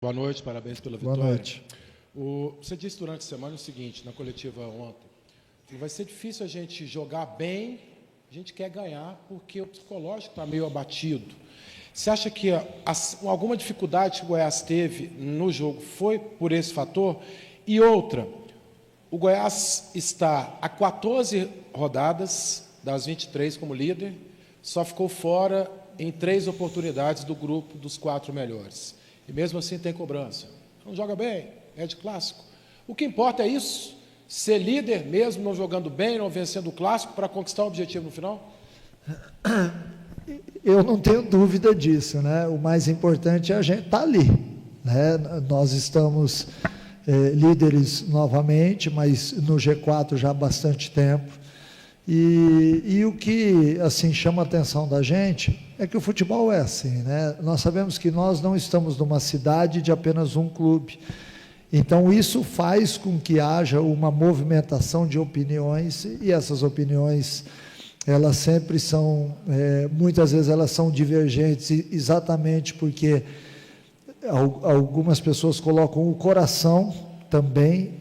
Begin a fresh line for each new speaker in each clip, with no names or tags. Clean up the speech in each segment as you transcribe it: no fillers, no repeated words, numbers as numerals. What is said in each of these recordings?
Boa noite, parabéns pela
Boa
vitória.
noite.
Você disse durante a semana o seguinte, na coletiva ontem, que vai ser difícil a gente jogar bem, a gente quer ganhar, porque o psicológico está meio abatido. Você acha que alguma dificuldade que o Goiás teve no jogo foi por esse fator? E outra, o Goiás está a 14 rodadas das 23 como líder, só ficou fora em 3 oportunidades do grupo dos 4 melhores. E mesmo assim tem cobrança. Não joga bem, é de clássico. O que importa é isso, ser líder mesmo não jogando bem, não vencendo o clássico, para conquistar o objetivo no final?
Eu não tenho dúvida disso, né? O mais importante é a gente estar ali, né? Nós estamos líderes novamente, mas no G4 já há bastante tempo. E o que assim chama a atenção da gente é que o futebol é assim, né? Nós sabemos que nós não estamos numa cidade de apenas um clube. Então isso faz com que haja uma movimentação de opiniões, e essas opiniões elas sempre são, muitas vezes elas são divergentes, exatamente porque algumas pessoas colocam o coração também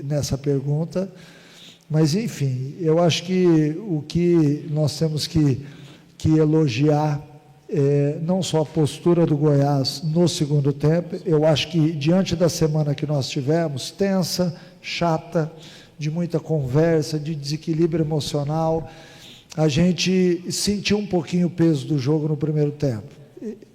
nessa pergunta. Mas, enfim, eu acho que o que nós temos que elogiar não só a postura do Goiás no segundo tempo, eu acho que diante da semana que nós tivemos, tensa, chata, de muita conversa, de desequilíbrio emocional, a gente sentiu um pouquinho o peso do jogo no primeiro tempo,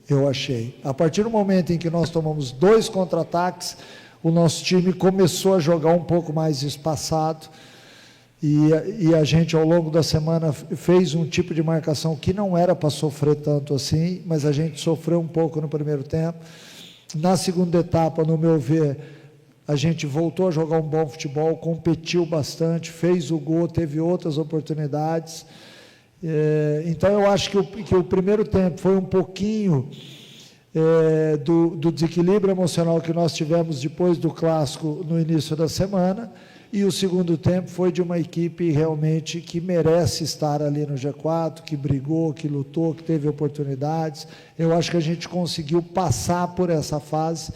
eu achei. A partir do momento em que nós tomamos 2 contra-ataques, o nosso time começou a jogar um pouco mais espaçado, e a gente, ao longo da semana, fez um tipo de marcação que não era para sofrer tanto assim, mas a gente sofreu um pouco no primeiro tempo. Na segunda etapa, no meu ver, a gente voltou a jogar um bom futebol, competiu bastante, fez o gol, teve outras oportunidades. Então, eu acho que o primeiro tempo foi um pouquinho do desequilíbrio emocional que nós tivemos depois do clássico no início da semana, e o segundo tempo foi de uma equipe realmente que merece estar ali no G4, que brigou, que lutou, que teve oportunidades. Eu acho que a gente conseguiu passar por essa fase,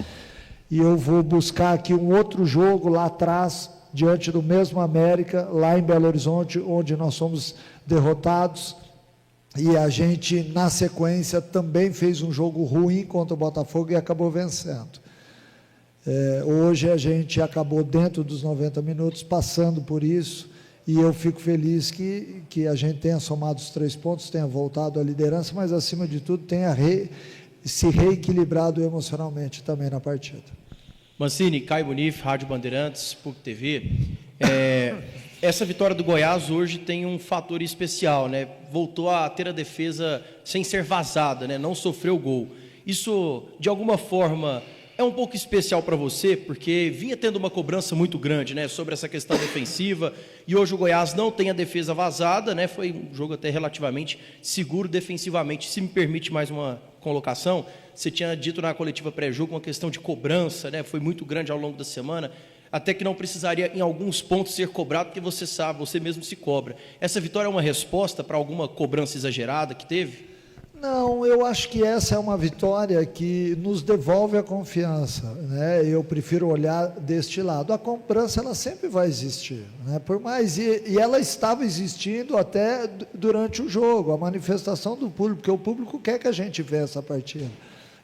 e eu vou buscar aqui um outro jogo lá atrás, diante do mesmo América, lá em Belo Horizonte, onde nós fomos derrotados, e a gente, na sequência, também fez um jogo ruim contra o Botafogo e acabou vencendo. Hoje a gente acabou dentro dos 90 minutos, passando por isso, e eu fico feliz que a gente tenha somado os 3 pontos, tenha voltado à liderança, mas acima de tudo tenha se reequilibrado emocionalmente também na partida.
Mancini, Caio Bonif, Rádio Bandeirantes, PUC TV. Essa vitória do Goiás hoje tem um fator especial, né? Voltou a ter a defesa sem ser vazada, né? Não sofreu gol. Isso, de alguma forma, é um pouco especial para você, porque vinha tendo uma cobrança muito grande, né, sobre essa questão defensiva, e hoje o Goiás não tem a defesa vazada, né? Foi um jogo até relativamente seguro defensivamente. Se me permite mais uma colocação, você tinha dito na coletiva pré-jogo uma questão de cobrança, né? Foi muito grande ao longo da semana, até que não precisaria em alguns pontos ser cobrado, porque você sabe, você mesmo se cobra. Essa vitória é uma resposta para alguma cobrança exagerada que teve?
Não, eu acho que essa é uma vitória que nos devolve a confiança, né? Eu prefiro olhar deste lado. A cobrança, ela sempre vai existir, né? Por mais, e ela estava existindo até durante o jogo, a manifestação do público, porque o público quer que a gente veja essa partida.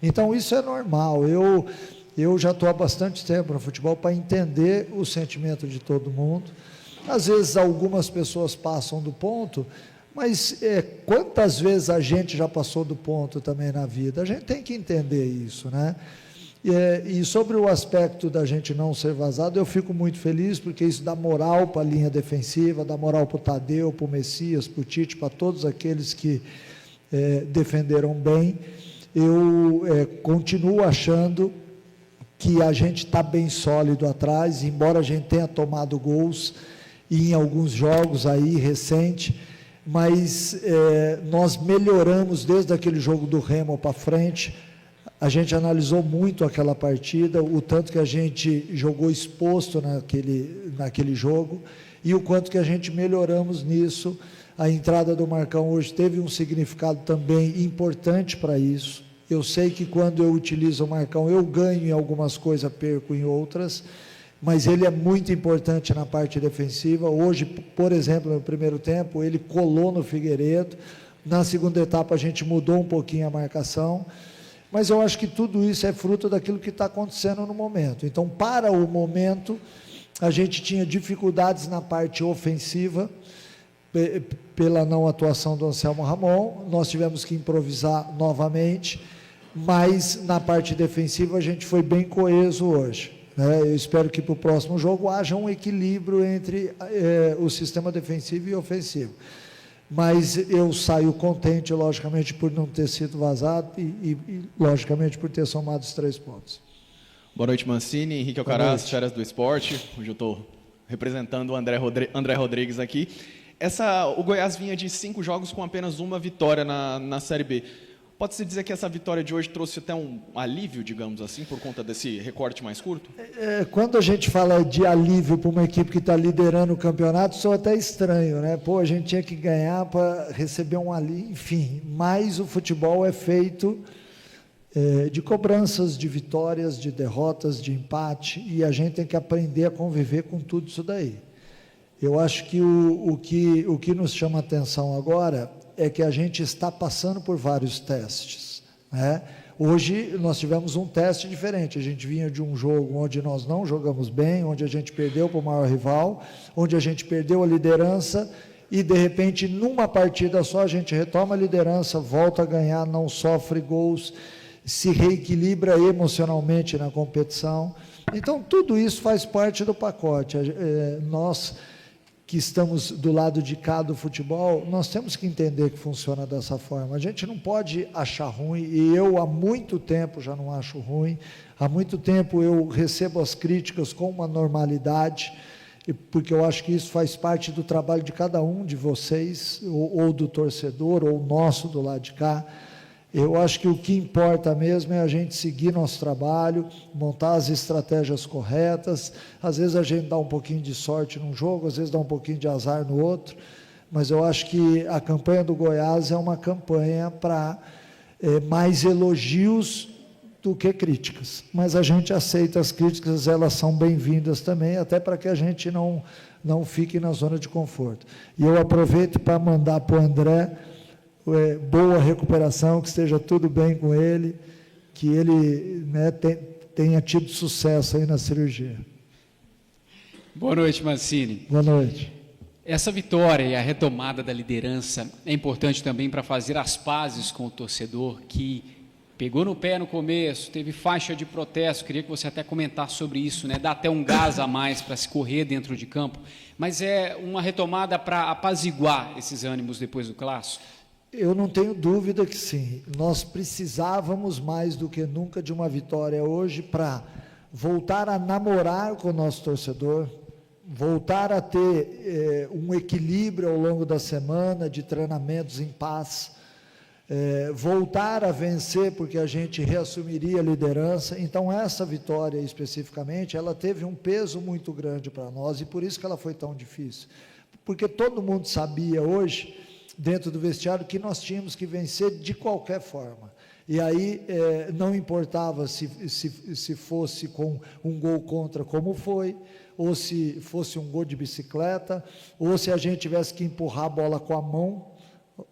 Então, isso é normal. Eu já estou há bastante tempo no futebol para entender o sentimento de todo mundo. Às vezes, algumas pessoas passam do ponto, mas quantas vezes a gente já passou do ponto também na vida? A gente tem que entender isso, né? E sobre o aspecto da gente não ser vazado, eu fico muito feliz, porque isso dá moral para a linha defensiva, dá moral para o Tadeu, para o Messias, para o Tite, para todos aqueles que defenderam bem. Eu continuo achando que a gente está bem sólido atrás, embora a gente tenha tomado gols em alguns jogos aí recentes, mas nós melhoramos desde aquele jogo do Remo para frente. A gente analisou muito aquela partida, o tanto que a gente jogou exposto naquele jogo, e o quanto que a gente melhoramos nisso. A entrada do Marcão hoje teve um significado também importante para isso. Eu sei que quando eu utilizo o Marcão, eu ganho em algumas coisas, perco em outras, mas ele é muito importante na parte defensiva. Hoje, por exemplo, no primeiro tempo, ele colou no Figueiredo. Na segunda etapa, a gente mudou um pouquinho a marcação, mas eu acho que tudo isso é fruto daquilo que está acontecendo no momento. Então, para o momento, a gente tinha dificuldades na parte ofensiva, pela não atuação do Anselmo Ramon, nós tivemos que improvisar novamente, mas na parte defensiva a gente foi bem coeso hoje, né? Eu espero que para o próximo jogo haja um equilíbrio entre o sistema defensivo e ofensivo, mas eu saio contente, logicamente, por não ter sido vazado e logicamente, por ter somado os 3 pontos.
Boa noite, Mancini, Henrique Alcaraz, Feras do Esporte. Hoje eu estou representando o André Rodrigues aqui. O Goiás vinha de 5 jogos com apenas uma vitória na Série B. Pode-se dizer que essa vitória de hoje trouxe até um alívio, digamos assim, por conta desse recorte mais curto?
Quando a gente fala de alívio para uma equipe que está liderando o campeonato, soa até estranho, né? Pô, a gente tinha que ganhar para receber um alívio, enfim. Mas o futebol é feito de cobranças, de vitórias, de derrotas, de empate, e a gente tem que aprender a conviver com tudo isso daí. Eu acho que o que nos chama a atenção agora é que a gente está passando por vários testes, né? Hoje nós tivemos um teste diferente, a gente vinha de um jogo onde nós não jogamos bem, onde a gente perdeu para o maior rival, onde a gente perdeu a liderança e de repente numa partida só a gente retoma a liderança, volta a ganhar, não sofre gols, se reequilibra emocionalmente na competição. Então tudo isso faz parte do pacote. Nós que estamos do lado de cá do futebol, nós temos que entender que funciona dessa forma. A gente não pode achar ruim, e eu há muito tempo já não acho ruim, há muito tempo eu recebo as críticas com uma normalidade, porque eu acho que isso faz parte do trabalho de cada um de vocês, ou do torcedor, ou nosso do lado de cá. Eu acho que o que importa mesmo é a gente seguir nosso trabalho, montar as estratégias corretas. Às vezes a gente dá um pouquinho de sorte num jogo, às vezes dá um pouquinho de azar no outro, mas eu acho que a campanha do Goiás é uma campanha para mais elogios do que críticas. Mas a gente aceita as críticas, elas são bem-vindas também, até para que a gente não fique na zona de conforto. E eu aproveito para mandar para o André boa recuperação, que esteja tudo bem com ele, que ele, né, tenha tido sucesso aí na cirurgia.
Boa noite, Mancini.
Boa noite.
Essa vitória e a retomada da liderança é importante também para fazer as pazes com o torcedor que pegou no pé no começo, teve faixa de protesto. Queria que você até comentasse sobre isso, né? Dá até um gás a mais para se correr dentro de campo, mas é uma retomada para apaziguar esses ânimos depois do clássico?
Eu não tenho dúvida que sim. Nós precisávamos mais do que nunca de uma vitória hoje para voltar a namorar com o nosso torcedor, voltar a ter um equilíbrio ao longo da semana de treinamentos em paz, voltar a vencer porque a gente reassumiria a liderança. Então essa vitória especificamente, ela teve um peso muito grande para nós e por isso que ela foi tão difícil, porque todo mundo sabia hoje dentro do vestiário que nós tínhamos que vencer de qualquer forma. E aí não importava se fosse com um gol contra, como foi, ou se fosse um gol de bicicleta, ou se a gente tivesse que empurrar a bola com a mão,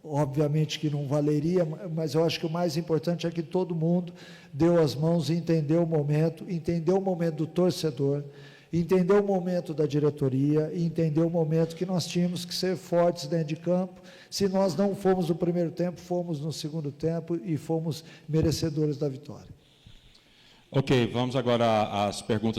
obviamente que não valeria, mas eu acho que o mais importante é que todo mundo deu as mãos e entendeu o momento do torcedor, entendeu o momento da diretoria e entendeu o momento que nós tínhamos que ser fortes dentro de campo. Se nós não fomos no primeiro tempo, fomos no segundo tempo e fomos merecedores da vitória.
Ok, vamos agora às perguntas